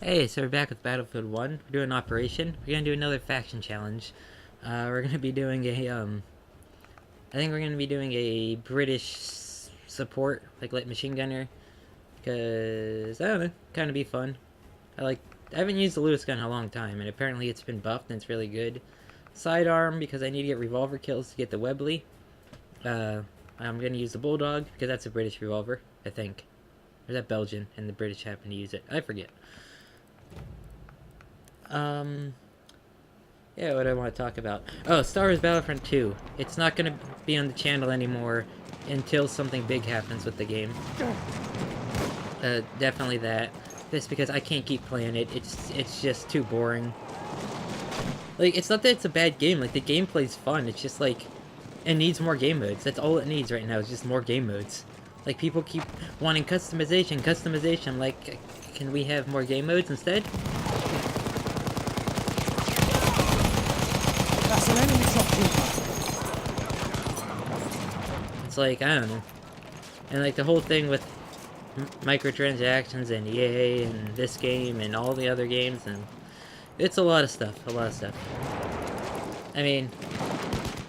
Hey, so we're back with Battlefield 1. We're doing Operation. We're gonna do another faction challenge. We're gonna be doing I think we're gonna be doing a British support, like light machine gunner. Because, I don't know, kind of be fun. I haven't used the Lewis gun in a long time, and apparently it's been buffed and it's really good. Sidearm, because I need to get revolver kills to get the Webley. Uh, I'm gonna use the Bulldog, because that's a British revolver, I think. Or is that Belgian, and the British happen to use it? I forget. Um, yeah, what do I want to talk about? Oh, Star Wars Battlefront 2. It's not going to be on the channel anymore until something big happens with the game. Definitely that. Just because I can't keep playing it. It's just too boring. Like, it's not that it's a bad game. Like, the gameplay's fun. It's just, like, it needs more game modes. That's all it needs right now is just more game modes. Like, people keep wanting customization. I'm like, can we have more game modes instead? That's an enemy shopkeeper. It's like, I don't know. And like the whole thing with microtransactions and EA and this game and all the other games, and it's a lot of stuff. I mean,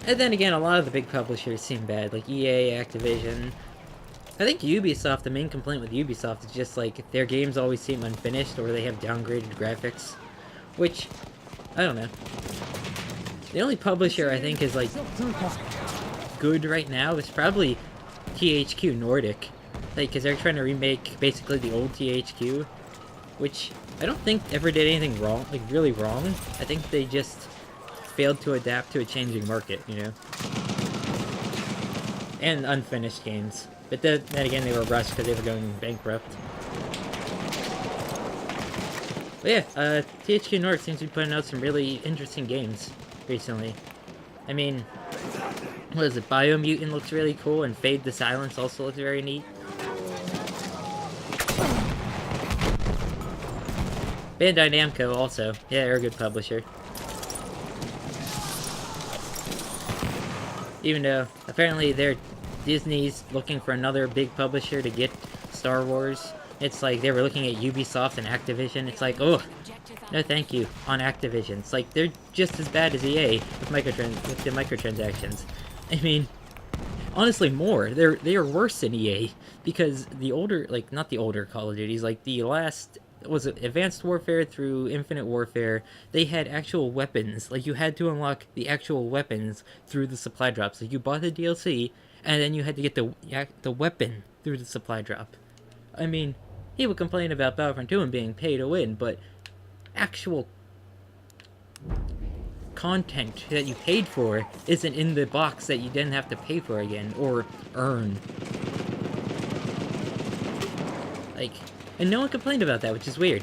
and then again, a lot of the big publishers seem bad, like EA, Activision. I think Ubisoft, the main complaint with Ubisoft is just like their games always seem unfinished or they have downgraded graphics, which, I don't know. The only publisher I think is like good right now is probably THQ Nordic, like, because they're trying to remake basically the old THQ, which I don't think ever did anything wrong, like really wrong. I think they just failed to adapt to a changing market, you know, and unfinished games. But then again, they were rushed because they were going bankrupt. But yeah, THQ Nordic seems to be putting out some really interesting games recently. I mean, what is it? Biomutant looks really cool, and Fade to Silence also looks very neat. Bandai Namco also. Yeah, they're a good publisher. Even though, apparently Disney's looking for another big publisher to get Star Wars. It's like they were looking at Ubisoft and Activision. It's like, oh, no thank you on Activision. It's like they're just as bad as EA with the microtransactions. I mean, honestly, more. They are worse than EA because the older, like not the older Call of Duties, like the last was it Advanced Warfare through Infinite Warfare. They had actual weapons. Like you had to unlock the actual weapons through the supply drops. Like you bought the DLC and then you had to get the weapon through the supply drop. I mean, he would complain about Battlefront 2 and being pay to win, but actual content that you paid for isn't in the box that you didn't have to pay for again or earn. Like, and no one complained about that, which is weird.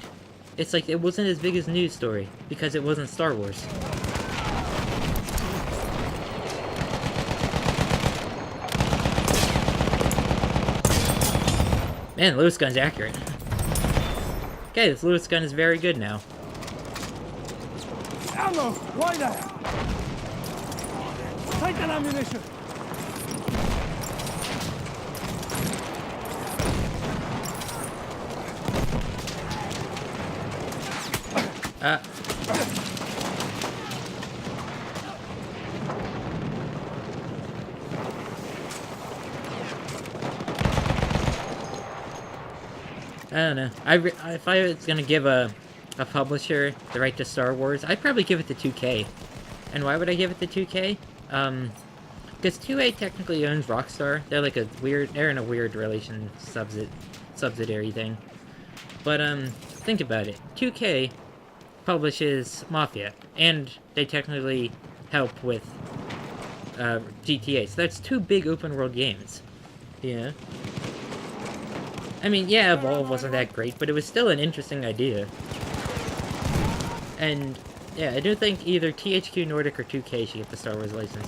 It's like it wasn't as big as a news story because it wasn't Star Wars. Man, Lewis gun's accurate. Okay, this Lewis gun is very good now. Ammo! Why there? Take that ammunition! I don't know. If I was gonna give a publisher the right to Star Wars, I'd probably give it to 2K. And why would I give it to 2K? Because 2A technically owns Rockstar. They're in a weird relation subsidiary thing. But think about it. 2K publishes Mafia, and they technically help with GTA. So that's two big open world games. Yeah. I mean, yeah, Evolve wasn't that great, but it was still an interesting idea. And, yeah, I do think either THQ Nordic or 2K should get the Star Wars license.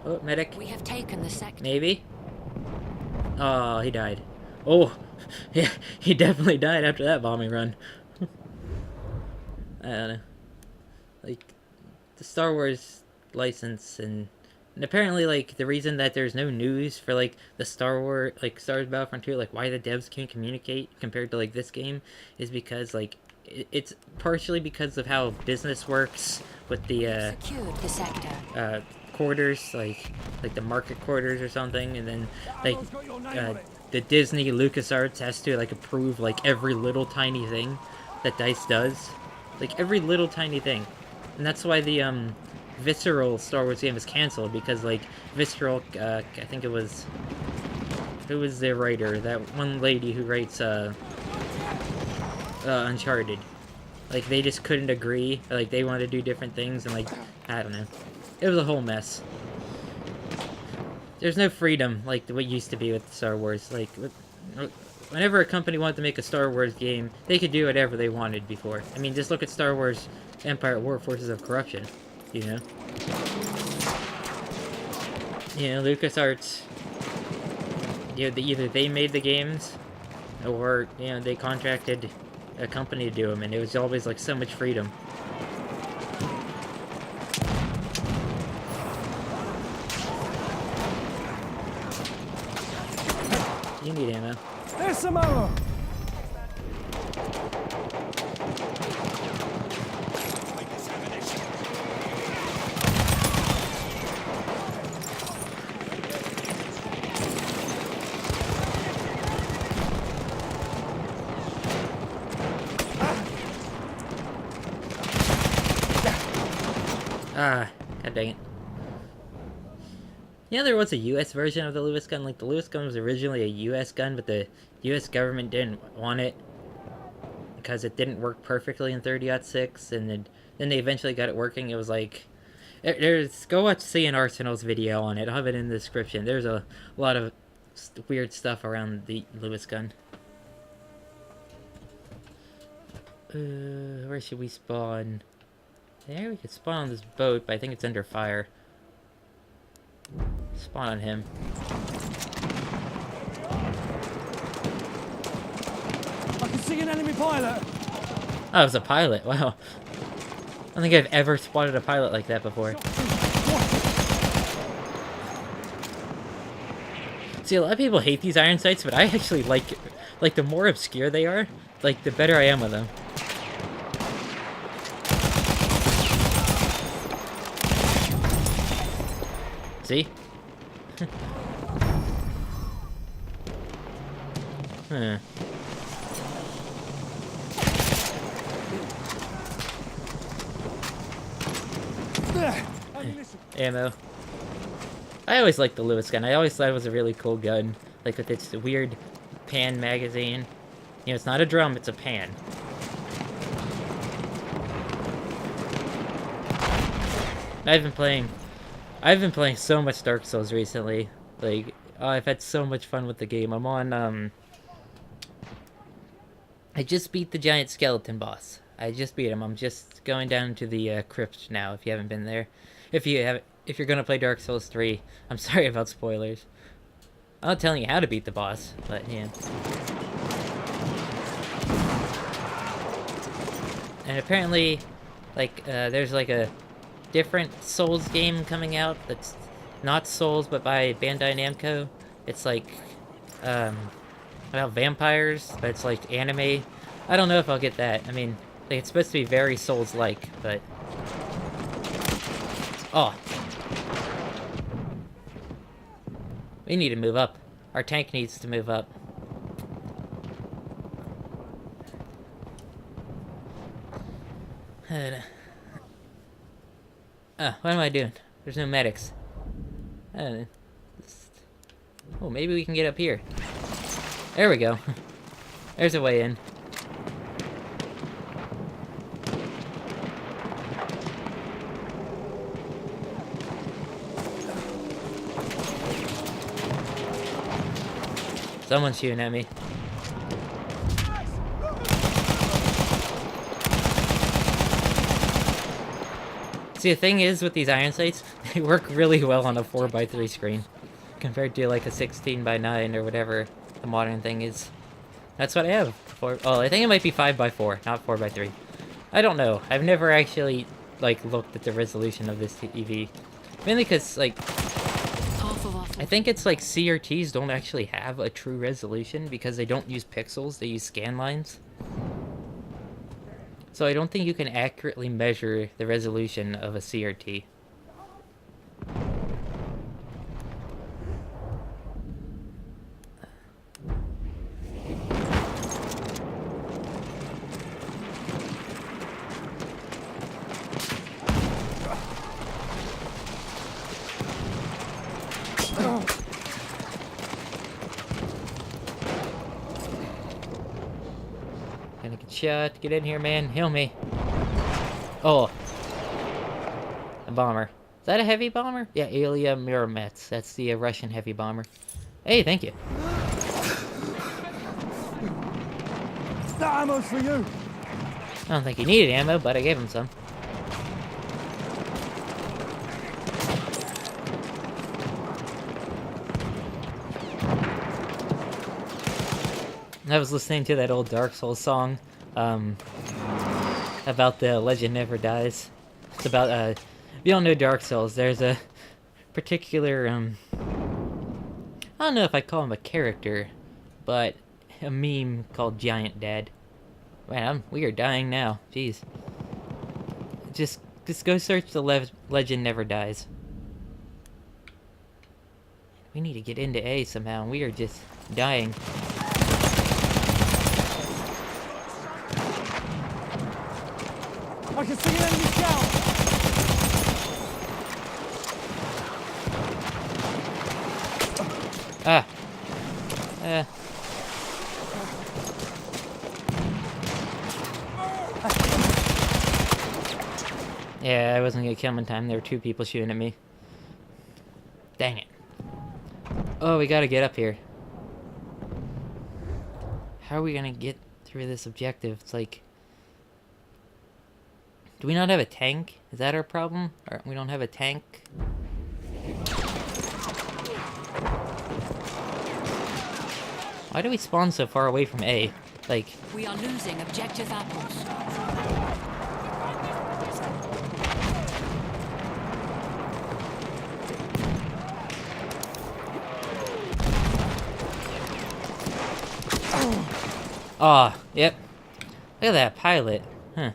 Oh, medic. We have taken the sector. Maybe? Oh, he died. Oh, yeah, he definitely died after that bombing run. I don't know. Like, the Star Wars license and And apparently, like, the reason that there's no news for, like, the Star Wars, like, Star Wars Battlefront 2, like, why the devs can't communicate compared to, like, this game is because, like, it's partially because of how business works with the, Secured the sector. quarters, like the market quarters or something, and then, like, the Disney LucasArts has to, like, approve, like, every little tiny thing that DICE does. Like, every little tiny thing. And that's why the, Visceral Star Wars game was canceled, because, like, Visceral, I think it was... Who was the writer? That one lady who writes, Uncharted. Like, they just couldn't agree. Like, they wanted to do different things, and, like, I don't know. It was a whole mess. There's no freedom, like, what used to be with Star Wars. Like, whenever a company wanted to make a Star Wars game, they could do whatever they wanted before. I mean, just look at Star Wars Empire at War, Forces of Corruption. You know? You know, LucasArts, you know, either they made the games, or, you know, they contracted a company to do them, and it was always, like, so much freedom. You need ammo. There's some ammo. Ah, god dang it. Yeah, there was a US version of the Lewis gun. Like, the Lewis gun was originally a US gun, but the US government didn't want it because it didn't work perfectly in 30-06, and then they eventually got it working. It was like... go watch C&Rsenal's video on it. I'll have it in the description. There's a lot of weird stuff around the Lewis gun. Where should we spawn? There, we could spawn on this boat, but I think it's under fire. Spawn on him. I can see an enemy pilot. Oh, it was a pilot. Wow. I don't think I've ever spotted a pilot like that before. See, a lot of people hate these iron sights, but I actually like it. Like, the more obscure they are, like, the better I am with them. See? Huh. Ammo. I always liked the Lewis gun. I always thought it was a really cool gun. Like, with its weird pan magazine. You know, it's not a drum, it's a pan. I've been playing so much Dark Souls recently. Like, oh, I've had so much fun with the game. I'm on, I just beat the giant skeleton boss. I just beat him. I'm just going down to the crypt now, if you haven't been there. If you're gonna play Dark Souls 3, I'm sorry about spoilers. I'm not telling you how to beat the boss, but yeah. And apparently, like, there's like a different Souls game coming out that's not Souls, but by Bandai Namco. It's like, about vampires, but it's like anime. I don't know if I'll get that. I mean, like, it's supposed to be very Souls-like, but... Oh. We need to move up. Our tank needs to move up. What am I doing? There's no medics. Oh, maybe we can get up here. There we go. There's a way in. Someone's shooting at me. See, the thing is with these iron sights, they work really well on a 4x3 screen compared to like a 16x9 or whatever the modern thing is. That's what I have. Oh, I think it might be 5x4, not 4x3. I don't know. I've never actually like looked at the resolution of this TV. Mainly because, like, Half of our I think it's like CRTs don't actually have a true resolution because they don't use pixels, they use scan lines. So I don't think you can accurately measure the resolution of a CRT. Gonna get shot. Get in here, man. Heal me. Oh. A bomber. Is that a heavy bomber? Yeah, Ilya Muromets. That's the Russian heavy bomber. Hey, thank you. That ammo's for you. I don't think he needed ammo, but I gave him some. I was listening to that old Dark Souls song about the legend never dies. It's about, if you don't know Dark Souls, there's a particular, I don't know if I call him a character, but a meme called Giant Dad. Man, we are dying now. Jeez. Just go search the legend never dies. We need to get into A somehow. We are just dying. I can see an enemy scout. Ah. Yeah, I wasn't gonna kill him in time. There were two people shooting at me. Dang it. Oh, we gotta get up here. How are we gonna get through this objective? It's like... Do we not have a tank? Is that our problem? Or we don't have a tank? Why do we spawn so far away from A? Like... We are losing objective apples. Ah, yep. Look at that pilot. Huh.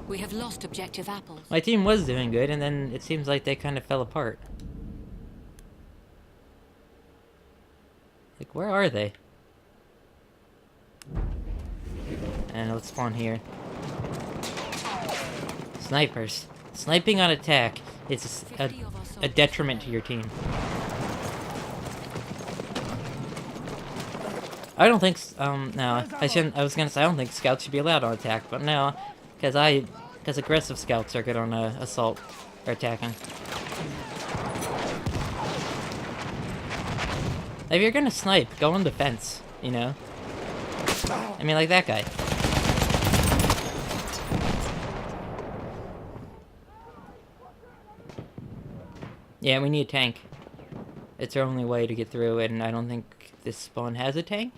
We have lost objective apples. My team was doing good, and then it seems like they kind of fell apart. Like, where are they? And let's spawn here. Snipers. Sniping on attack is a detriment to your team. I don't think, no, I shouldn't, I was gonna say I don't think scouts should be allowed on attack, but no, because aggressive scouts are good on, assault, or attacking. If you're gonna snipe, go on defense, you know? I mean, like that guy. Yeah, we need a tank. It's our only way to get through, and I don't think this spawn has a tank.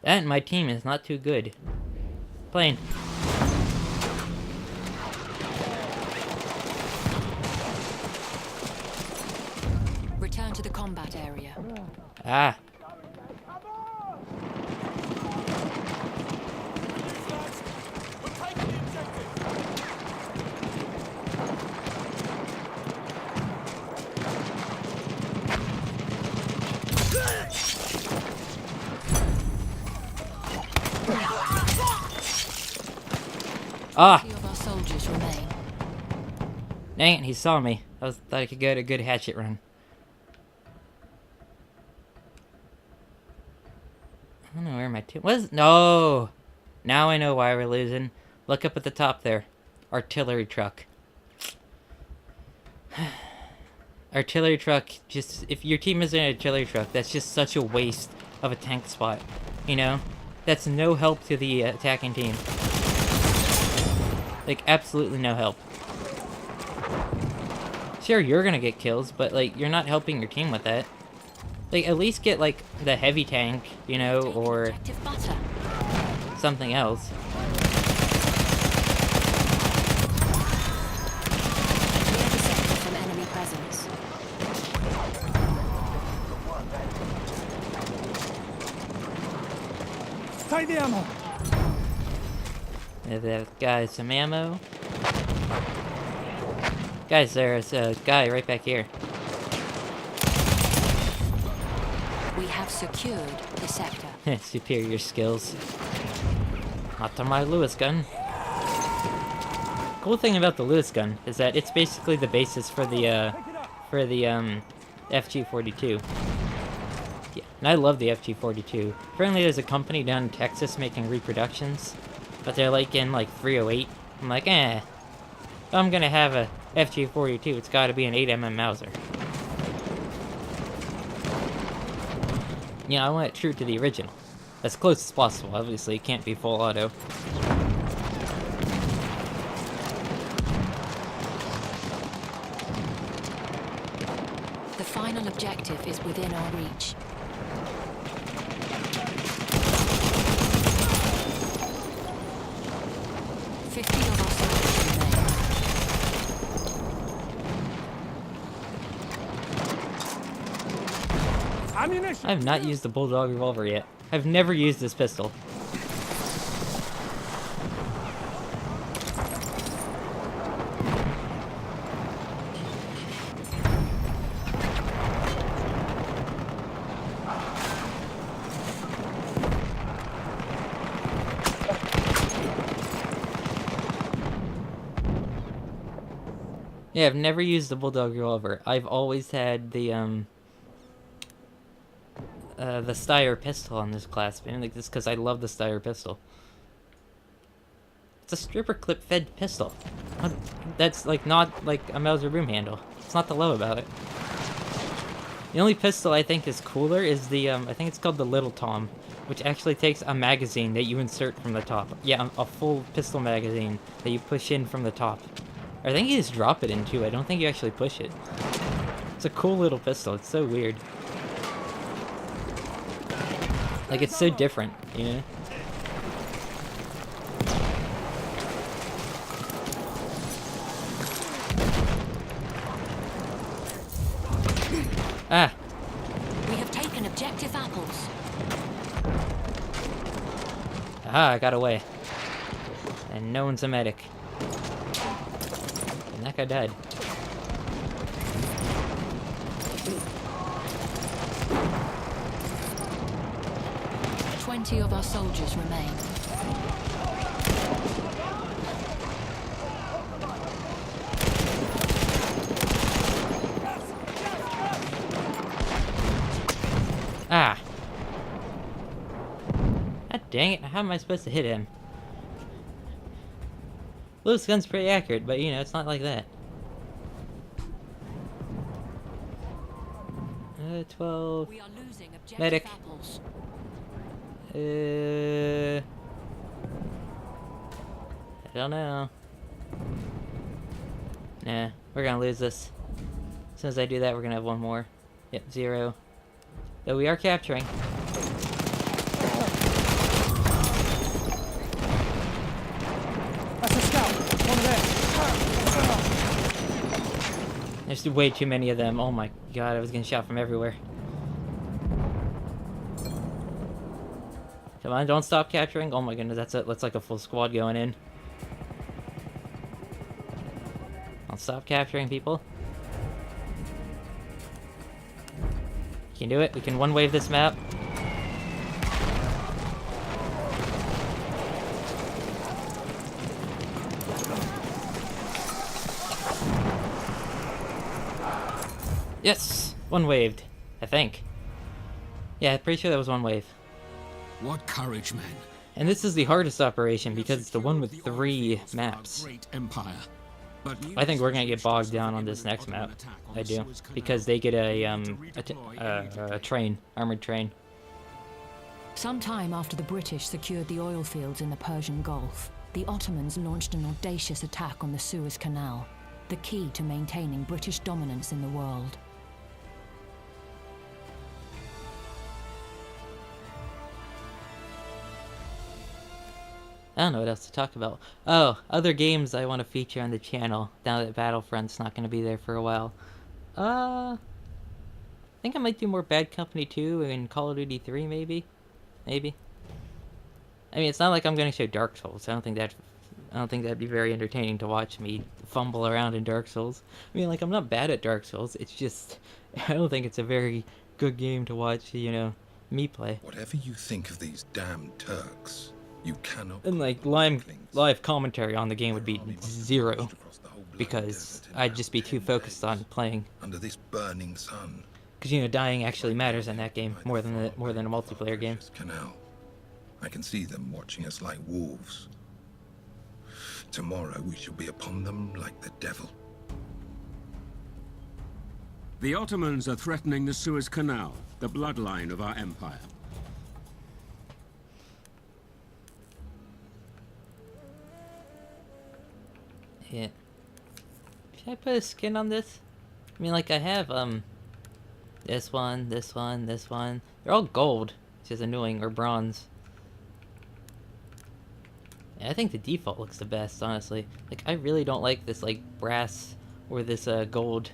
That and my team is not too good. Plane. Return to the combat area. Ah. Ah! Few of our soldiers remain. Dang it, he saw me. Thought I could get a good hatchet run. I don't know where my team was. No! Now I know why we're losing. Look up at the top there. Artillery truck. Artillery truck, just... If your team is an artillery truck, that's just such a waste of a tank spot. You know? That's no help to the attacking team. Like, absolutely no help. Sure, you're gonna get kills, but, like, you're not helping your team with that. Like, at least get, like, the heavy tank, you know, or... something else. Clear the sector from enemy presence. Take the ammo. Give that guy some ammo. Guys, there's a guy right back here. We have secured the sector. Superior skills. Not to my Lewis gun. Cool thing about the Lewis gun is that it's basically the basis for the FG-42. Yeah, and I love the FG-42. Apparently there's a company down in Texas making reproductions, but they're like in like 308. I'm like, if I'm gonna have a FG-42, it's gotta be an 8mm Mauser. You know, I want it true to the original. As close as possible, obviously, it can't be full auto. The final objective is within our reach. Fifty of our soldiers remain. Ammunition. I have not used the Bulldog revolver yet. I've never used this pistol. Yeah, I've never used the Bulldog revolver. I've always had the Steyr pistol on this class, man. Like this, because I love the Steyr pistol. It's a stripper clip fed pistol. That's like not like a Mauser boom handle. It's not to love about it. The only pistol I think is cooler is the I think it's called the Little Tom, which actually takes a magazine that you insert from the top. Yeah, a full pistol magazine that you push in from the top. I think you just drop it in too. I don't think you actually push it. It's a cool little pistol. It's so weird. Like, it's so different, you know? Ah! We have taken objective apples. Aha, I got away. And no one's a medic. And that guy died. Of our soldiers remain. Ah! God dang it, how am I supposed to hit him? Lewis gun's pretty accurate, but you know, it's not like that. 12. We are losing objective Medic. apples. I don't know. Nah, we're gonna lose this. As soon as I do that, we're gonna have one more. Yep, 0. Though we are capturing. That's a scout. One there. There's way too many of them. Oh my god, I was getting shot from everywhere. Come on, don't stop capturing. Oh my goodness, that's like a full squad going in. Don't stop capturing people. You can do it. We can one-wave this map. Yes! One-waved. I think. Yeah, I'm pretty sure that was one wave. What courage, men. And this is the hardest operation because it's the one with 3 maps. Great empire. But I think we're gonna get bogged down on this next map. I do, because they get a train, armored train. Sometime after the British secured the oil fields in the Persian Gulf, the Ottomans launched an audacious attack on the Suez Canal, the key to maintaining British dominance in the world. I don't know what else to talk about. Oh, other games I want to feature on the channel now that Battlefront's not going to be there for a while. I think I might do more Bad Company 2 and Call of Duty 3, maybe. Maybe. I mean, it's not like I'm going to show Dark Souls. I don't think that'd be very entertaining to watch me fumble around in Dark Souls. I mean, like, I'm not bad at Dark Souls. It's just, I don't think it's a very good game to watch, you know, me play. Whatever you think of these damn Turks, you cannot. And like live commentary on the game would be zero, because I'd just be too focused on playing. Under this burning sun. Because, you know, dying actually matters in that game more than a multiplayer game. Canal. I can see them watching us like wolves. Tomorrow we shall be upon them like the devil. The Ottomans are threatening the Suez Canal, the bloodline of our empire. Yeah. Should I put a skin on this? I mean, like, I have, this one, this one, this one. They're all gold, which is annoying, or bronze. Yeah, I think the default looks the best, honestly. Like, I really don't like this, like, brass or this, gold.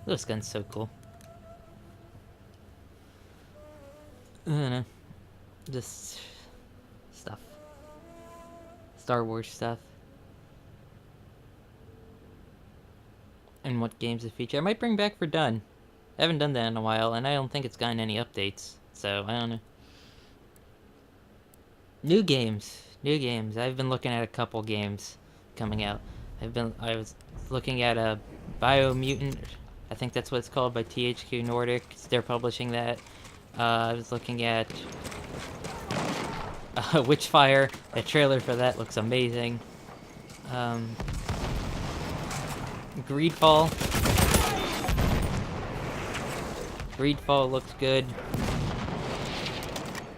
This gun's so cool. I don't know. Just stuff. Star Wars stuff. And what games to feature. I might bring back Verdun. I haven't done that in a while, and I don't think it's gotten any updates. So, I don't know. New games. New games. I've been looking at a couple games coming out. I was looking at a Biomutant. I think that's what it's called, by THQ Nordic. They're publishing that. I was looking at Witchfire. A trailer for that looks amazing. Greedfall. Greedfall looks good.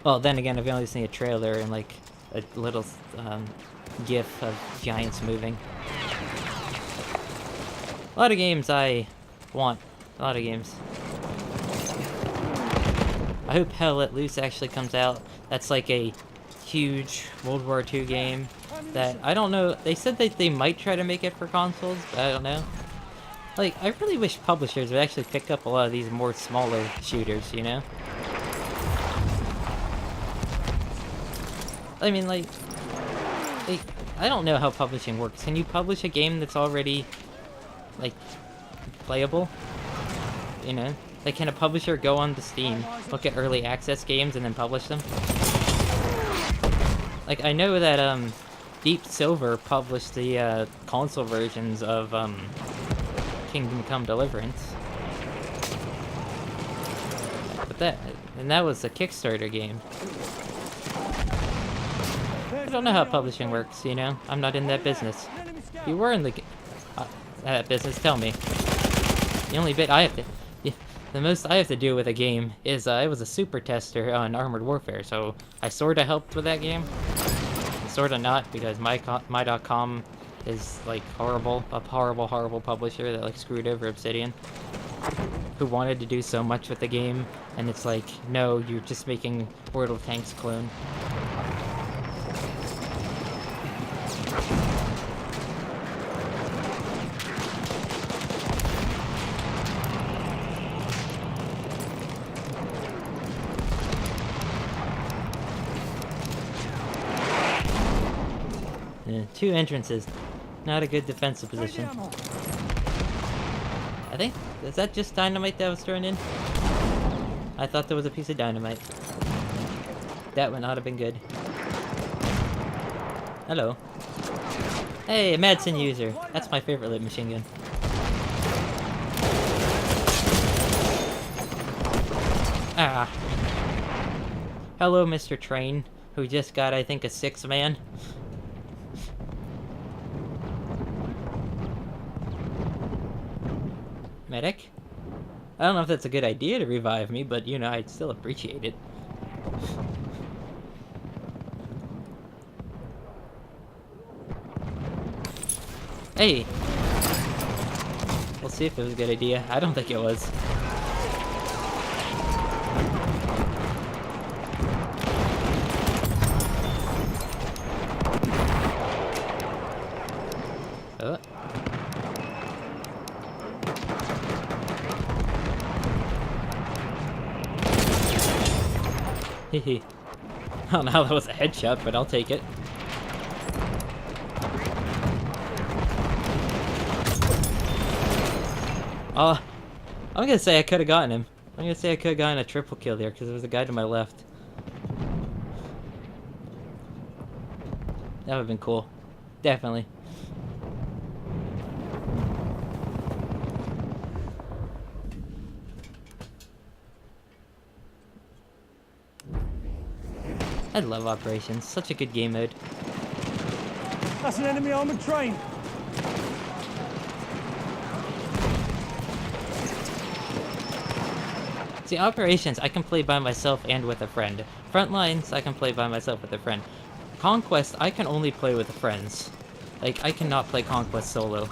Well, then again, I've only seen a trailer and like a little gif of giants moving. A lot of games I want. A lot of games. I hope Hell Let Loose actually comes out. That's like a huge World War II game that, I don't know, they said that they might try to make it for consoles, but I don't know. Like, I really wish publishers would actually pick up a lot of these more smaller shooters, you know? I mean, like, I don't know how publishing works. Can you publish a game that's already, like, playable? You know? Like, can a publisher go on to Steam, look at early access games, and then publish them? Like, I know that, Deep Silver published the, console versions of, Kingdom Come Deliverance. But that was a Kickstarter game. I don't know how publishing works, you know? I'm not in that business. If you were in that business, tell me. The only bit I have to... The most I have to do with a game is, I was a super tester on Armored Warfare, so I sorta helped with that game. Sorta not, because my.com is, like, horrible. A horrible publisher that, like, screwed over Obsidian. Who wanted to do so much with the game, and it's like, no, you're just making World of Tanks clone. Yeah, 2 entrances. Not a good defensive position. I think... Is that just dynamite that was thrown in? I thought there was a piece of dynamite. That would not have been good. Hello. Hey, a Madsen user. That's my favorite lit machine gun. Ah. Hello, Mr. Train, who just got, I think, a 6-man. Medic? I don't know if that's a good idea to revive me, but, you know, I'd still appreciate it. Hey! We'll see if it was a good idea. I don't think it was. Hehe. I don't know how that was a headshot, but I'll take it. I'm gonna say I could have gotten him. I'm gonna say I could have gotten a triple kill there because there was a guy to my left. That would have been cool. Definitely. I love Operations. Such a good game mode. That's an enemy armored train. See, Operations, I can play by myself and with a friend. Frontlines, I can play by myself with a friend. Conquest, I can only play with friends. Like, I cannot play Conquest solo.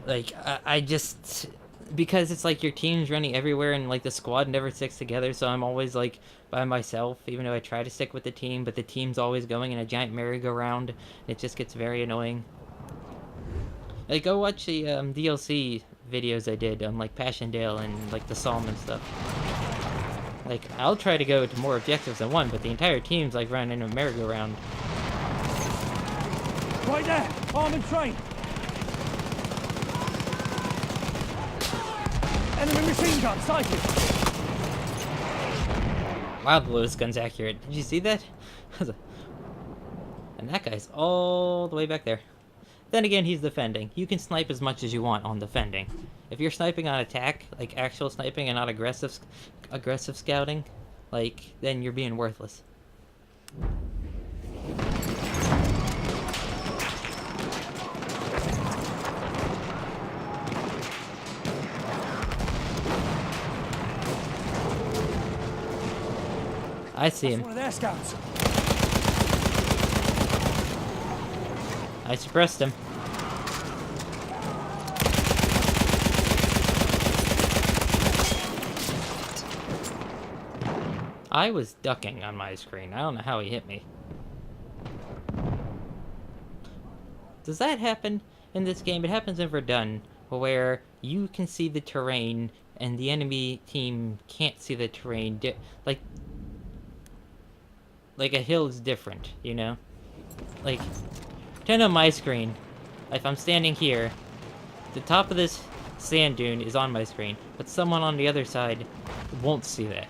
Like, I just... Because it's like your team's running everywhere and like the squad never sticks together, so I'm always like by myself, even though I try to stick with the team, but the team's always going in a giant merry-go-round. It just gets very annoying. Like, go watch the DLC videos I did on like Passchendaele and like the Psalm and stuff. Like, I'll try to go to more objectives than one, but the entire team's like running in a merry-go-round. Right there, armored train. Enemy machine gun sighted. Wow, the Lotus gun's accurate. Did you see that? And that guy's all the way back there. Then again, he's defending. You can snipe as much as you want on defending. If you're sniping on attack, like actual sniping and not aggressive scouting, like, then you're being worthless. I see him. One of their scouts. I suppressed him. I was ducking on my screen. I don't know how he hit me. Does that happen in this game? It happens in Verdun, where you can see the terrain and the enemy team can't see the terrain. Like a hill is different, you know? Like, turn on my screen. If I'm standing here, the top of this sand dune is on my screen, but someone on the other side won't see that.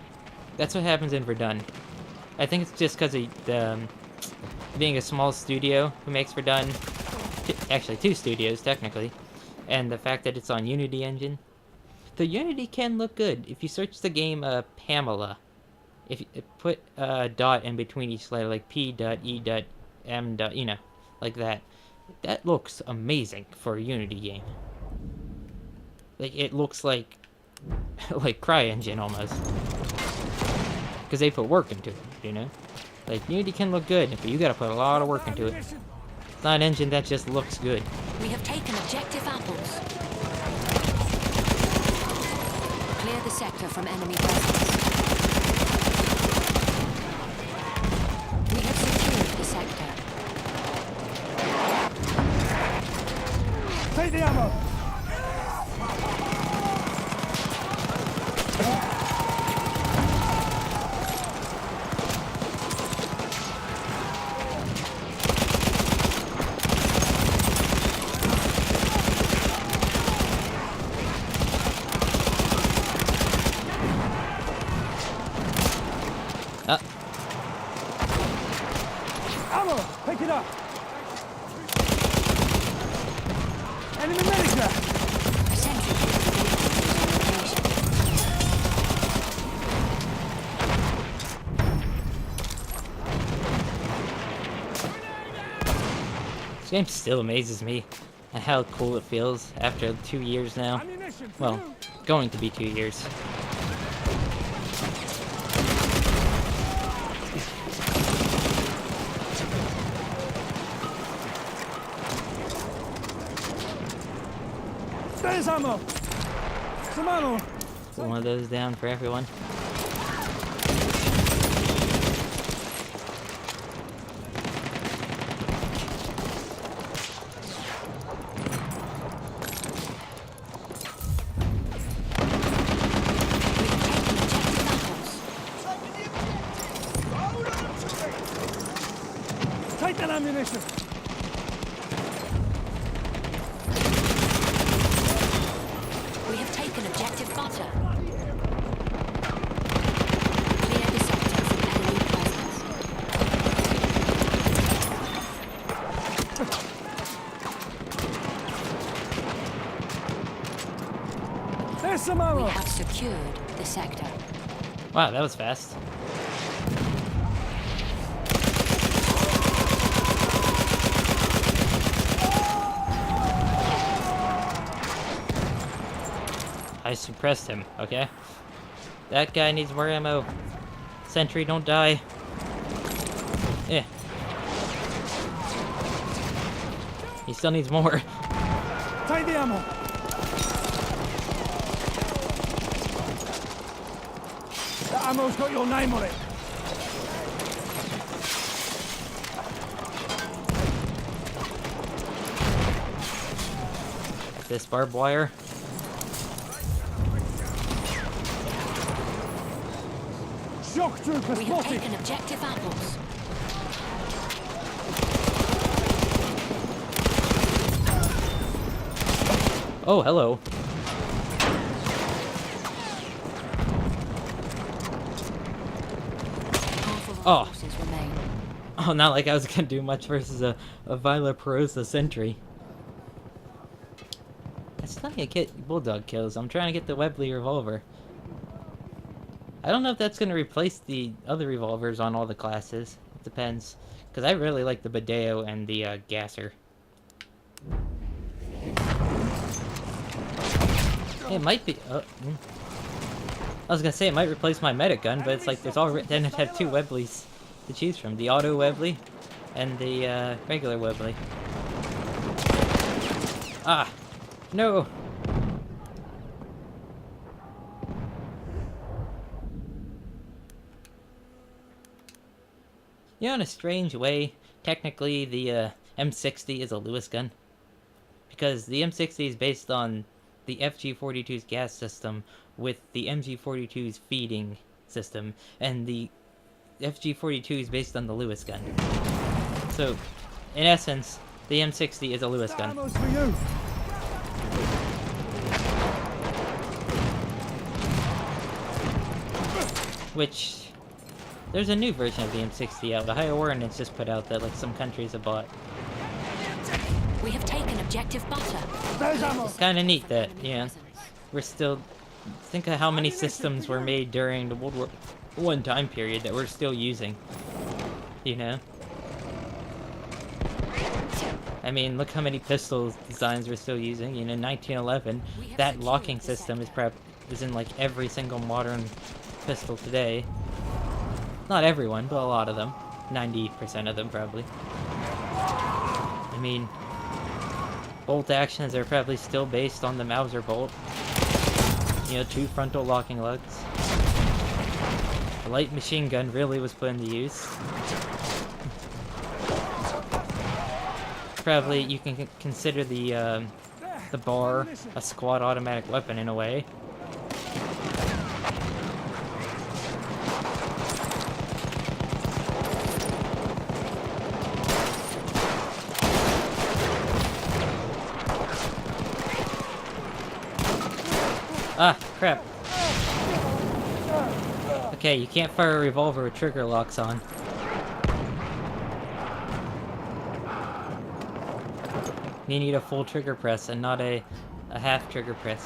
That's what happens in Verdun. I think it's just because of being a small studio who makes Verdun. Actually, 2 studios, technically. And the fact that it's on Unity engine. The Unity can look good. If you search the game Pamela, if you put a dot in between each letter, like P dot, E dot, M dot, you know, like that. That looks amazing for a Unity game. Like, it looks like CryEngine almost. Because they put work into it, you know? Like, Unity can look good, but you gotta put a lot of work into it. It's not an engine that just looks good. We have taken objective apples. Clear the sector from enemy presence. We have secured the sector. Take the ammo. Ammo! Pick it up! Enemy medic there! Sentry capability is on location. This game still amazes me at how cool it feels after 2 years now. Ammunition for Well, you. going to be 2 years. There's ammo! Some ammo! Put one of those down for everyone. We have taken Here's some We ammo. have secured the sector. Wow, that was fast. I suppressed him, okay? That guy needs more ammo. Sentry, don't die. Eh. He still needs more. Take the ammo. That ammo's got your name on it. This barbed wire. Shock trooper We have spotted. taken objective apples. Oh, hello. Half of Oh. our forces remain. Oh, not like I was gonna do much versus a Vila Perosa sentry. I still need to get bulldog kills. I'm trying to get the Webley revolver. I don't know if that's gonna replace the other revolvers on all the classes. It depends. Because I really like the Badeo and the Gasser. It might be... I was gonna say it might replace my medic gun, but it's like there's already... Then it had two Webleys to choose from. The auto Webley and the regular Webley. Ah! No! You know, in a strange way, technically the M60 is a Lewis gun. Because the M60 is based on the FG-42's gas system with the MG-42's feeding system, and the FG-42 is based on the Lewis gun. So, in essence, the M60 is a Lewis That gun. ammo's for you. Which... There's a new version of the M60 out. The High Ordnance just put out that like some countries have bought. We have taken objective butter. There's ammo. It's kind of neat that, Enemy yeah, presence. we're still... Think of how many systems were made during the World War I time period that we're still using. You know? I mean, look how many pistol designs we're still using. You know, 1911, that locking system is in like every single modern pistol today. Not everyone, but a lot of them. 90% of them, probably. I mean, bolt actions are probably still based on the Mauser bolt. You know, 2 frontal locking lugs. The light machine gun really was put into use. Probably you can consider the bar a squad automatic weapon in a way. Ah, crap. Okay, you can't fire a revolver with trigger locks on. You need a full trigger press and not a half trigger press.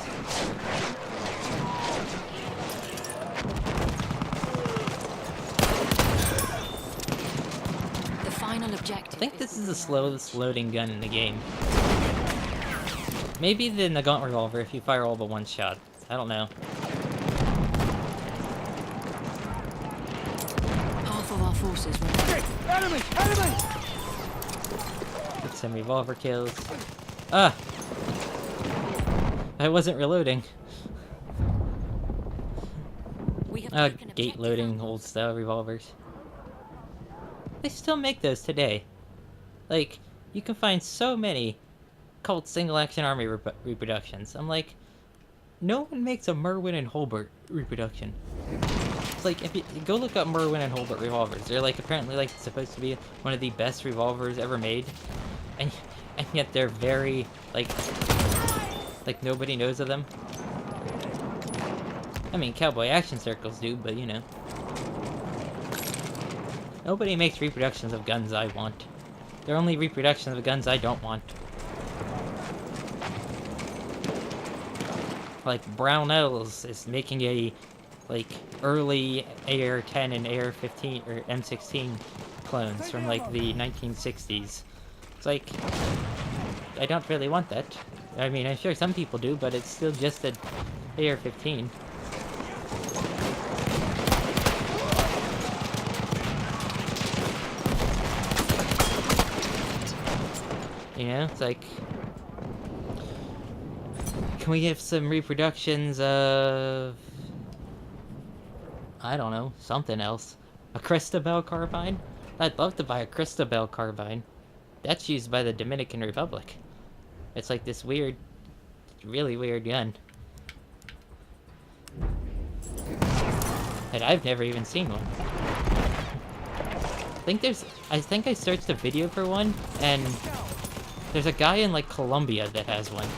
The final objective. I think this is the slowest loading gun in the game. Maybe the Nagant revolver if you fire all but one shot. I don't know. Half of our forces remain. Enemy! Enemy! Get some revolver kills. Ah! I wasn't reloading. We have taken Gate objective loading apples. old style revolvers. They still make those today. Like, you can find so many cult single action army reproductions. I'm like, no one makes a Merwin and Holbert reproduction. It's like, if you go look up Merwin and Holbert revolvers, they're like apparently like supposed to be one of the best revolvers ever made, and yet they're very like nobody knows of them. I mean, cowboy action circles do, but you know, nobody makes reproductions of guns I want. They're only reproductions of guns I don't want. like Brownells is making a like early AR-10 and AR-15 or M16 clones from like the 1960s. It's like, I don't really want that. I mean, I'm sure some people do, but it's still just an AR-15. You know, it's like, can we get some reproductions of, I don't know, something else? A Cristabel carbine? I'd love to buy a Cristabel carbine. That's used by the Dominican Republic. It's like this weird, really weird gun. And I've never even seen one. I think I searched a video for one, and there's a guy in like Colombia that has one.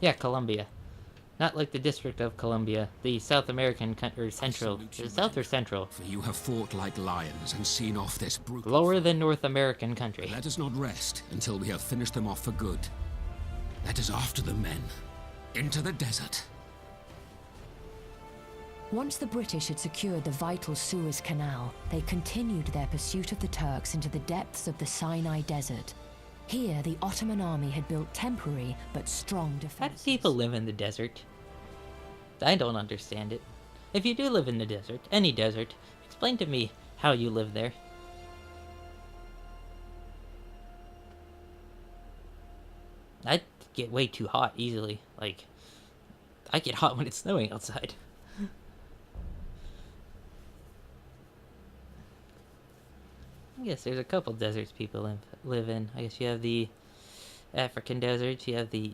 Yeah, Colombia. Not like the District of Columbia, the South American or Central. Is it South or Central? For you have fought like lions and seen off this brutal... Lower than North American country. Let us not rest until we have finished them off for good. Let us after the men. Into the desert. Once the British had secured the vital Suez Canal, they continued their pursuit of the Turks into the depths of the Sinai Desert. Here, the Ottoman army had built temporary but strong How do defenses. people live in the desert? I don't understand it. If you do live in the desert, any desert, explain to me how you live there. I'd get way too hot easily. Like, I get hot when it's snowing outside. I guess there's a couple deserts people live in. I guess you have the African deserts, you have the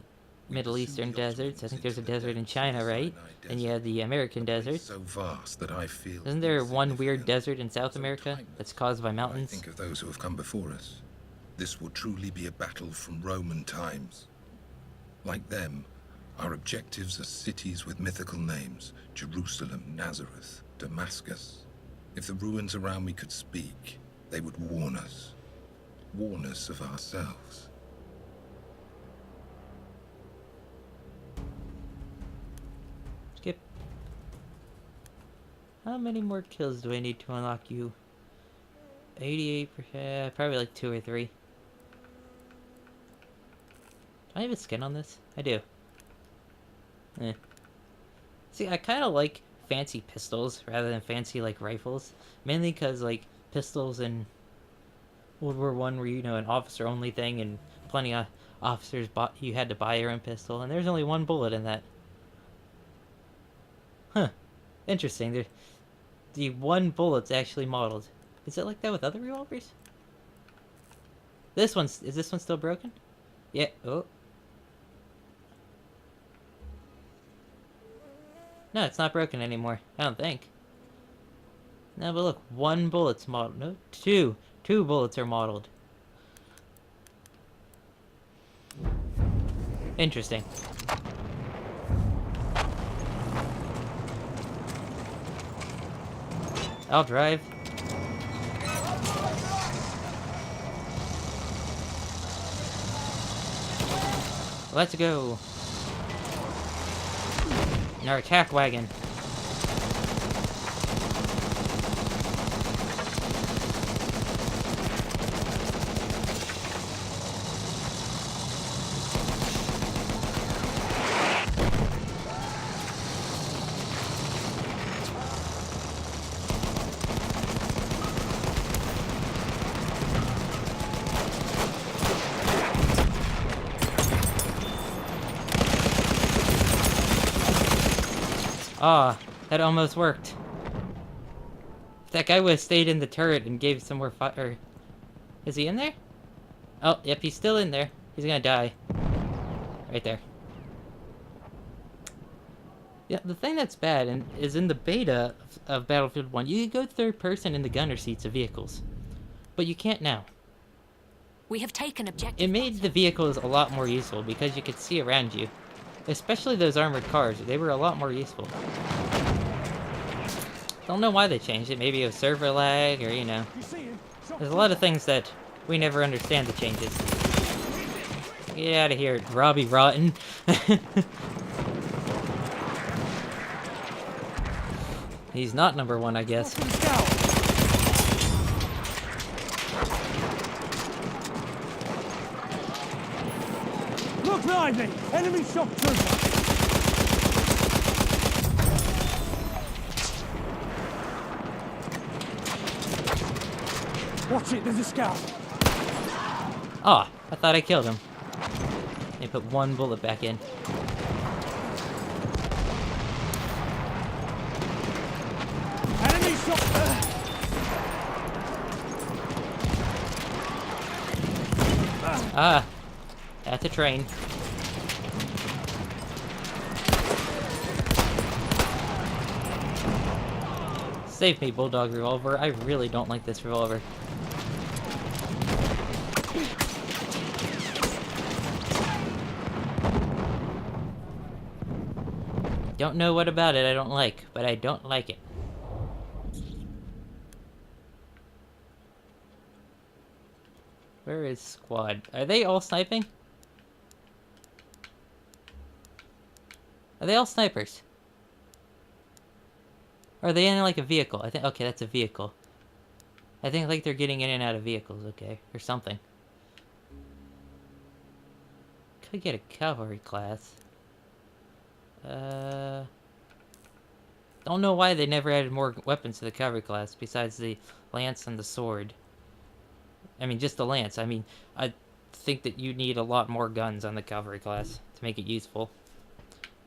Middle Eastern deserts. I think there's a desert in China, right? And you have the American desert. So vast that I feel. Isn't there one weird desert in South America that's caused by I mountains? think of those who have come before us. This will truly be a battle from Roman times. Like them, our objectives are cities with mythical names: Jerusalem, Nazareth, Damascus. If the ruins around me could speak, they would warn us. Warn us of ourselves. Skip. How many more kills do I need to unlock you? 88%, probably like 2 or 3. Do I have a skin on this? I do. Eh. See, I kind of like fancy pistols rather than fancy, like, rifles. Mainly because, like, pistols in World War I were, you know, an officer-only thing, and plenty of officers you had to buy your own pistol, and there's only one bullet in that. Huh. Interesting. The one bullet's actually modeled. Is it like that with other revolvers? Is this one still broken? Yeah, oh. No, it's not broken anymore. I don't think. No, but look, one bullet's modeled. No, two. Two bullets are modeled. Interesting. I'll drive. Let's go. In our attack wagon. Ah, that almost worked. If that guy would have stayed in the turret and gave some more fire. Is he in there? Oh, yep, he's still in there. He's gonna die. Right there. Yeah, the thing that's bad is in the beta of Battlefield 1, you could go third person in the gunner seats of vehicles. But you can't now. We have taken objective. It made the vehicles a lot more useful because you could see around you. Especially those armored cars, they were a lot more useful. Don't know why they changed it, maybe it was server lag or, you know. You see him? There's a lot of things that we never understand the changes. Get out of here, Robbie Rotten. He's not number one, I guess. Look behind me! Enemy shock trooper! Watch it, there's a scout. Oh, I thought I killed him. They put one bullet back in. Enemy shock... Ah, that's a train. Save me, Bulldog Revolver. I really don't like this revolver. Don't know what about it I don't like, but I don't like it. Where is squad? Are they all sniping? Are they all snipers? Or are they in like a vehicle? I think okay, that's a vehicle. I think like they're getting in and out of vehicles, okay, or something. Could get a cavalry class. Don't know why they never added more weapons to the cavalry class besides the lance and the sword. I mean, just the lance. I mean, I think that you need a lot more guns on the cavalry class to make it useful.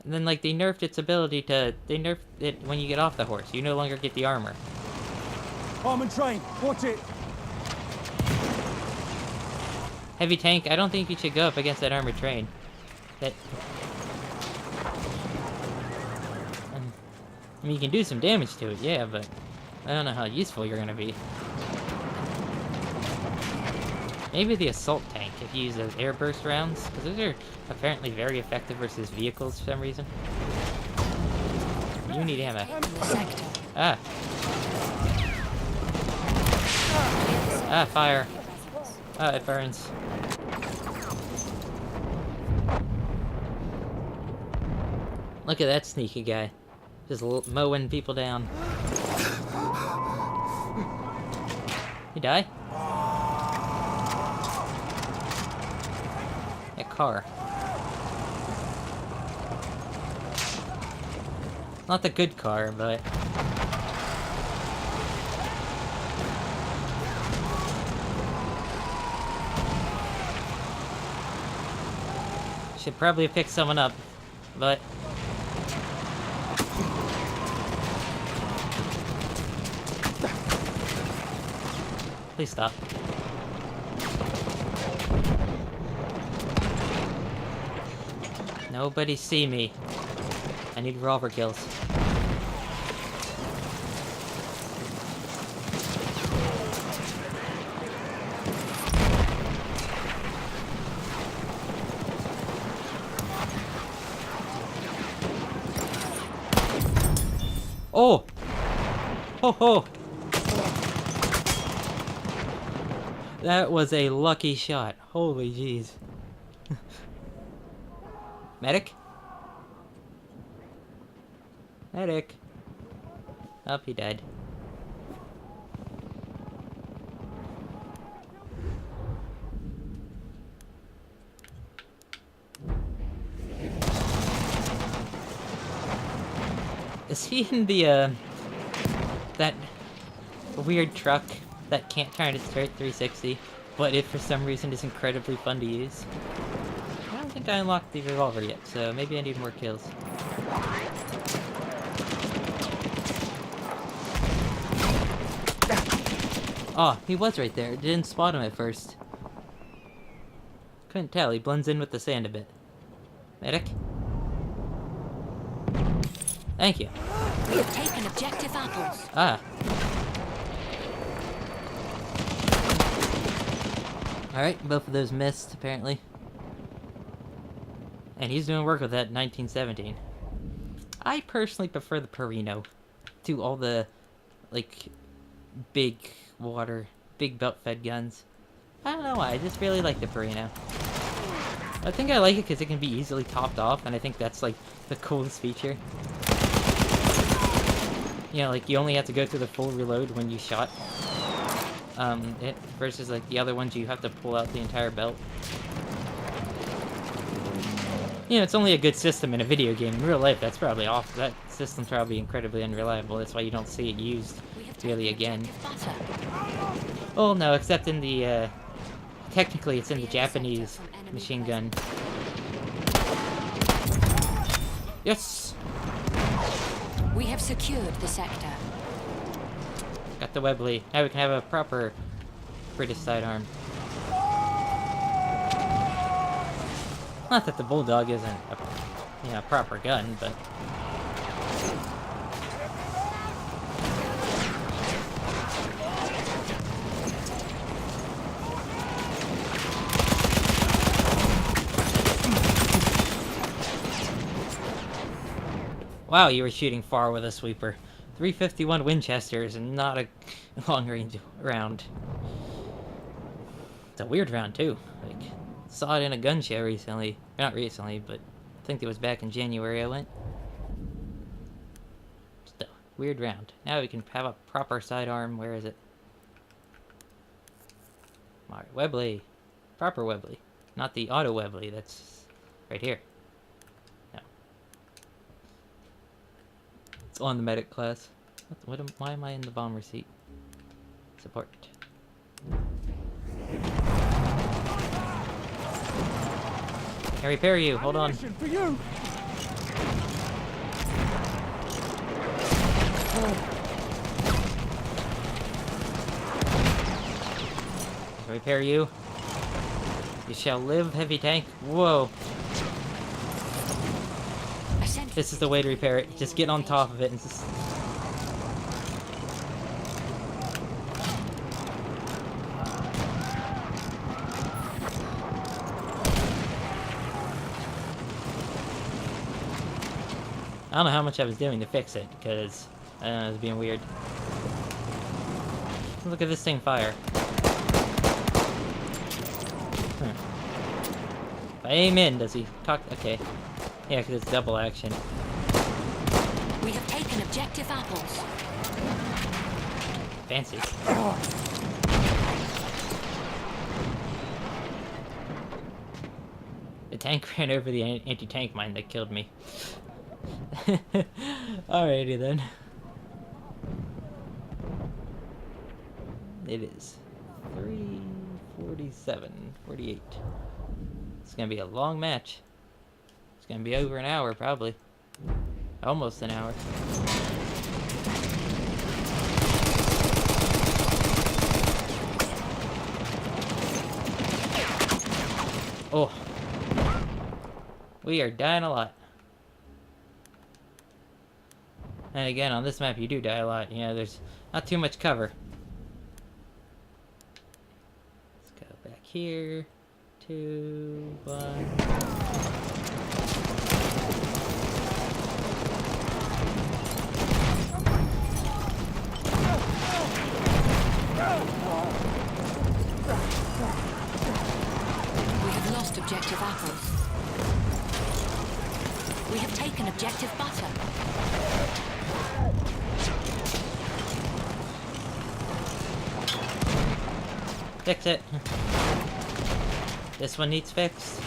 And then, like, they nerfed its ability to... They nerfed it when you get off the horse. You no longer get the armor. Armored train, watch it! Heavy tank, I don't think you should go up against that armored train. That... I mean, you can do some damage to it, yeah, but... I don't know how useful you're gonna be. Maybe the assault tank, if you use those airburst rounds, because those are apparently very effective versus vehicles for some reason. You need ammo. Sector. Ah. Ah, fire. Ah, it burns. Look at that sneaky guy. Just mowing people down. He die? That car. Not the good car, but... Should probably have picked someone up, but... Please stop. Nobody see me. I need revolver kills. Oh! Ho ho! That was a lucky shot. Holy jeez. Medic? Medic. Oh, he died. Is he in the, that weird truck that can't turn its straight 360, but it for some reason is incredibly fun to use? I don't think I unlocked the revolver yet, so maybe I need more kills. Oh, he was right there. Didn't spot him at first. Couldn't tell. He blends in with the sand a bit. Medic? Thank you. We have taken objective apples. Ah. Alright, both of those missed, apparently. And he's doing work with that 1917. I personally prefer the Perino to all the, like, big water big belt-fed guns. I don't know why, I just really like the Perino. I think I like it because it can be easily topped off, and I think that's like the coolest feature. You know, like you only have to go through the full reload when you shot. It versus like the other ones you have to pull out the entire belt. You know, it's only a good system in a video game. In real life, that's probably off. That system's probably incredibly unreliable. That's why you don't see it used really again. Oh no, except in the technically it's in the Japanese machine gun. Yes! We have secured the sector. Got the Webley. Now we can have a proper British sidearm. Not that the Bulldog isn't a proper gun, but... Wow, you were shooting far with a sweeper. 351 Winchesters and not a long-range round. It's a weird round, too. Like, saw it in a gun show recently. Not recently, but I think it was back in January I went. Just a weird round. Now we can have a proper sidearm. Where is it? Alright, Webley. Proper Webley. Not the auto Webley. That's right here. No. It's on the medic class. Why am I in the bomber seat? Support. Can I repair you? Hold on. For you. Can I repair you? You shall live, heavy tank. Whoa. This is the way to repair it. Just get on top of it and just... I don't know how much I was doing to fix it, because I don't know, it was being weird. Look at this thing fire. If I aim in, does he talk? Okay. Yeah, because it's double action. We have taken objective apples. Fancy. The tank ran over the anti-tank mine that killed me. Alrighty then. It is 3:47, 48. It's gonna be a long match. It's gonna be over an hour, probably. Almost an hour. Oh. We are dying a lot. And again, on this map, you do die a lot. You know, there's not too much cover. Let's go back here. 2, 1. We have lost objective apples. We have taken objective butter. Fix it. This one needs fixed.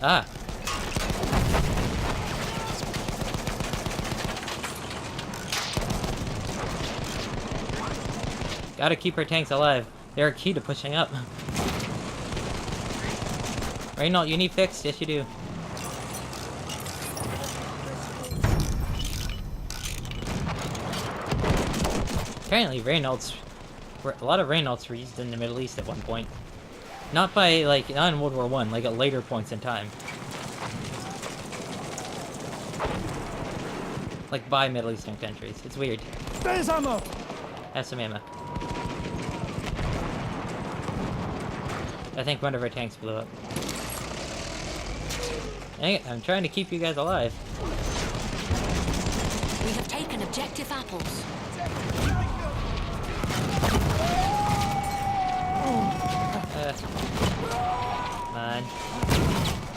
Ah. Gotta keep our tanks alive. They're key to pushing up. Reynolds, you need fixed? Yes, you do. Apparently Reynolds, a lot of Reynolds were used in the Middle East at one point. Not by, like, not in World War I, like at later points in time. Like by Middle Eastern countries. It's weird. There's ammo. Have some ammo. I think one of our tanks blew up. Dang it, I'm trying to keep you guys alive. We have taken objective apples. Come on.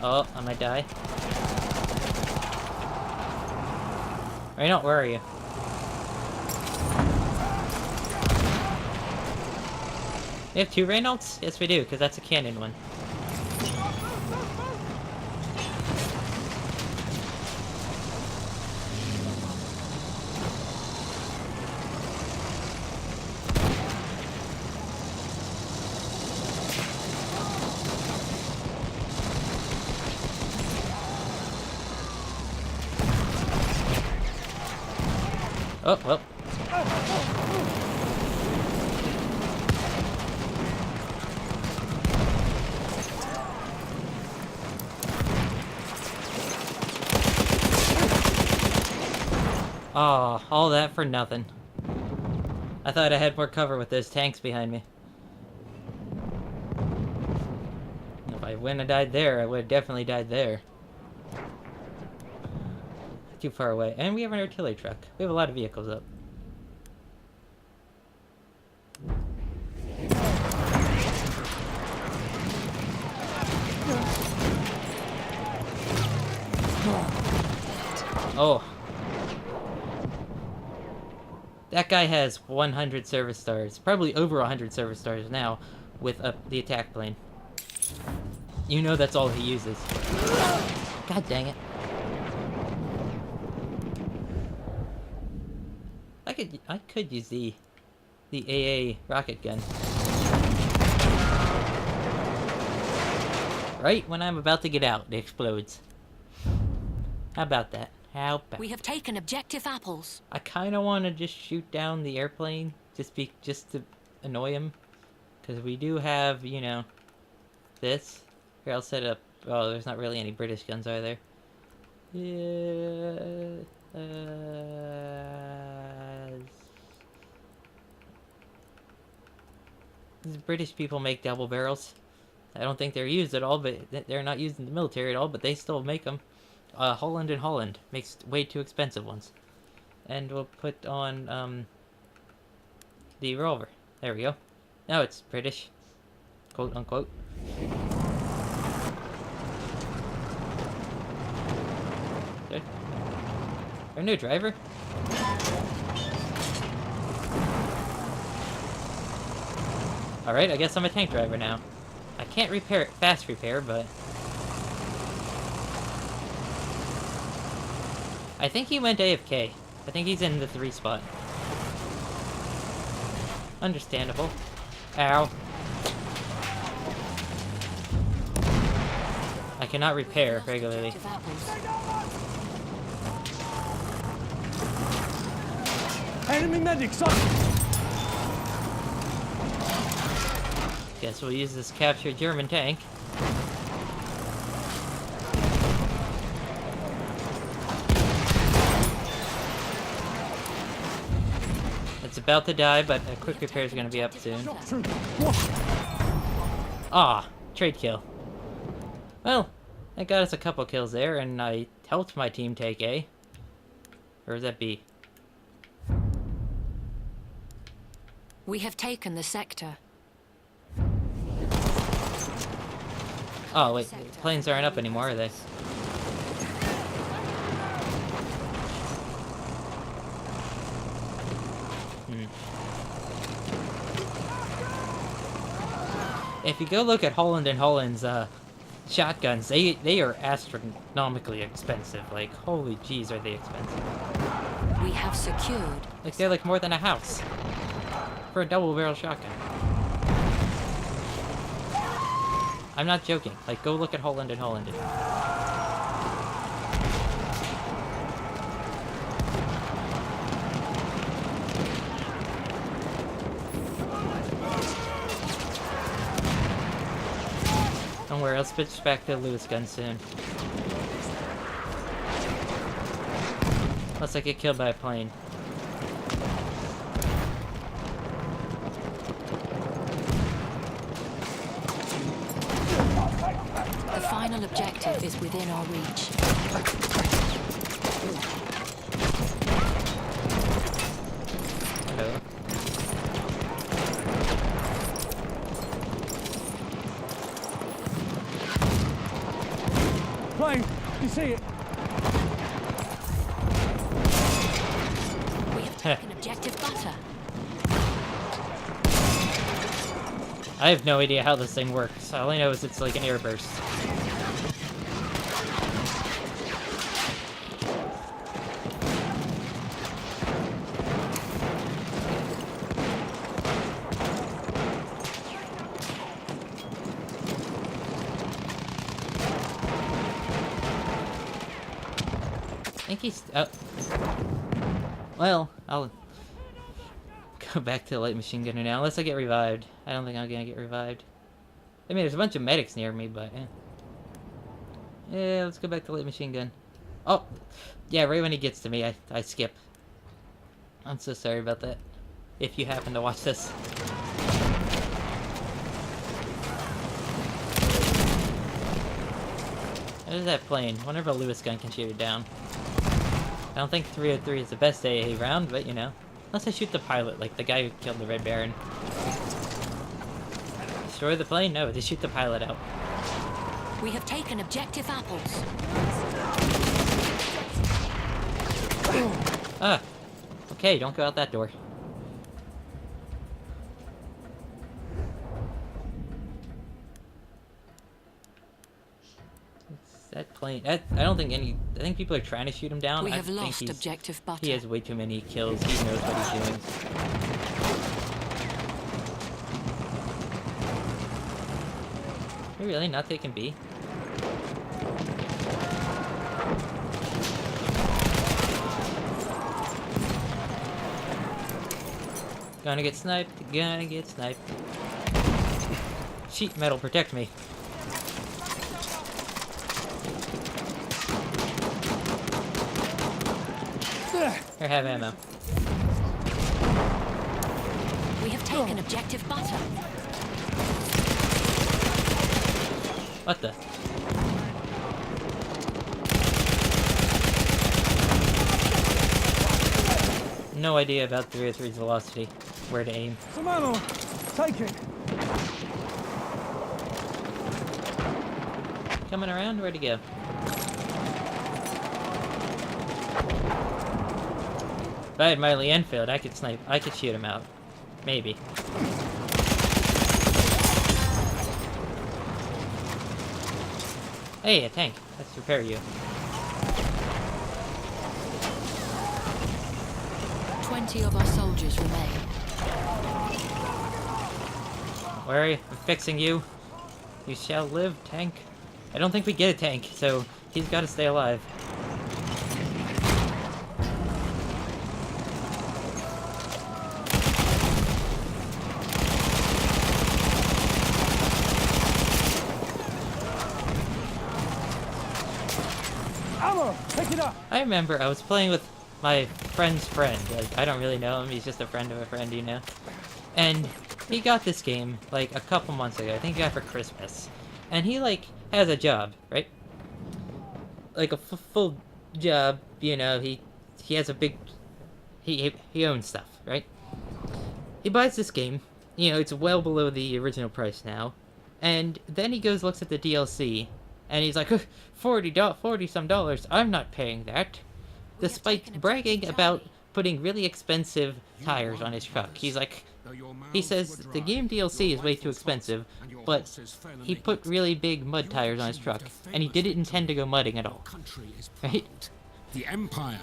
Oh, I might die. Reynolds, where are you? We have 2 Reynolds? Yes, we do, because that's a cannon one. Oh, well. Oh, all that for nothing. I thought I had more cover with those tanks behind me. If I wouldn't have died there, I would have definitely died there. Too far away. And we have an artillery truck. We have a lot of vehicles up. Oh. That guy has 100 service stars. Probably over 100 service stars now with the attack plane. You know that's all he uses. God dang it. I could use the AA rocket gun. Right when I'm about to get out, it explodes. How about that? How about? We have taken objective apples. I kind of want to just shoot down the airplane, just to annoy him, because we do have, you know, this. Here, I'll set up. Oh, there's not really any British guns, are there? Yeah. These British people make double barrels. I don't think they're used at all, but they're not used in the military at all, but they still make them. Holland and Holland makes way too expensive ones. And we'll put on, the revolver. There we go. Now it's British. Quote unquote. Good. Our new driver? Alright, I guess I'm a tank driver now. I can't repair fast repair, but I think he went AFK. I think he's in the 3 spot. Understandable. Ow. I cannot repair regularly. Enemy medics up! Guess we'll use this captured German tank. It's about to die, but a quick repair is going to be up soon. Ah, trade kill. Well, that got us a couple kills there, and I helped my team take A. Or is that B? We have taken the sector. Oh, wait, planes aren't up anymore, are they? If you go look at Holland and Holland's shotguns, they are astronomically expensive. Like, holy jeez, are they expensive. We have secured. Like, they're like more than a house for a double barrel shotgun. I'm not joking. Like, go look at Holland and Holland. Don't worry, I'll switch back to Lewis gun soon. Unless I get killed by a plane. The final objective is within our reach. Hello. Plane, you see it? We have taken objective butter. I have no idea how this thing works. All I know is it's like an airburst. I think he's... well, I'll go back to the light machine gunner now, unless I get revived. I don't think I'm gonna get revived. I mean, there's a bunch of medics near me, but yeah, let's go back to light machine gun. Oh, yeah, right when he gets to me, I skip. I'm so sorry about that. If you happen to watch this. There's that plane. Wonder if a Lewis gun can shoot it down. I don't think 303 is the best AA round, but you know. Unless I shoot the pilot, like the guy who killed the Red Baron. Destroy the plane? No, just shoot the pilot out. We have taken objective apples. Ah! Okay, don't go out that door. That plane... I don't think any... I think people are trying to shoot him down. We I have think lost objective butter. He has way too many kills. He knows what he's doing. Are we really not taking B? Gonna get sniped. Gonna get sniped. Sheet metal, protect me. Here, have ammo. We have taken objective butter. What the? No idea about 303's velocity. Where to aim. Some ammo. Take it. Coming around? Where'd he go? If I had my Lee Enfield, I could snipe. I could shoot him out. Maybe. Hey, a tank. Let's repair you. 20 of our soldiers remain. Where are you? I'm fixing you. You shall live, tank. I don't think we get a tank, so he's got to stay alive. Ammo. Pick it up. I remember I was playing with my friend's friend. Like, I don't really know him. He's just a friend of a friend, you know? And he got this game, like, a couple months ago. I think he got it for Christmas. And he, like, has a job, right? Like, a full job, you know, he has a big... He owns stuff, right? He buys this game. You know, it's well below the original price now. And then he goes looks at the DLC, and he's like, $40 some dollars, I'm not paying that. Despite bragging about putting really expensive tires on his truck. He's like, he says the game DLC is way too expensive, but he put really big mud tires on his truck, and he didn't intend to go mudding at all. Right? The Empire.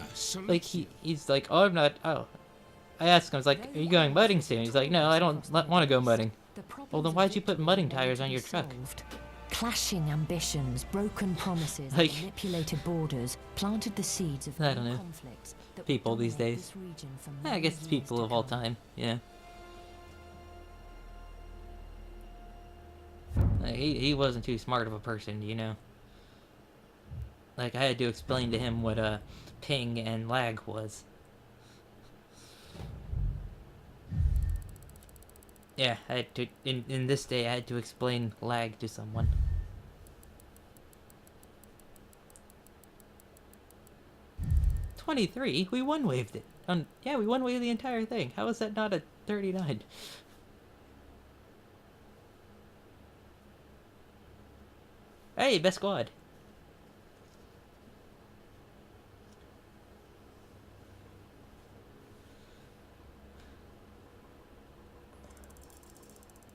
Like, he's like, oh, I'm not, oh. I asked him, I was like, are you going mudding soon? He's like, no, I don't want to go mudding. Well, then why'd you put mudding tires on your truck? Clashing ambitions, broken promises, Like, manipulated borders planted the seeds of I don't know. conflicts that People would these dominate days. this region for I many guess it's years people to of all come. time, yeah. Like, he wasn't too smart of a person, you know. Like, I had to explain to him what ping and lag was. Yeah, I had to, in this day, I had to explain lag to someone. 23? We one-waved it. Yeah, we one-waved the entire thing. How is that not a 39? Hey, best squad.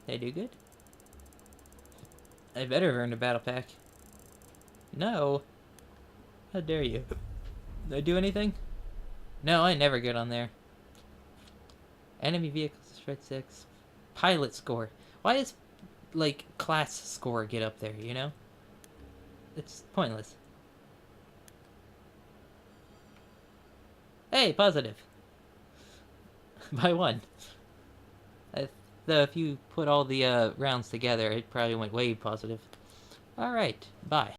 They do good? I better have earned a battle pack. No. How dare you? Did I do anything? No, I never get on there. Enemy vehicles, spread 6. Pilot score. Why does, like, class score get up there, you know? It's pointless. Hey, positive. By 1. Though if you put all the rounds together, it probably went way positive. Alright, bye.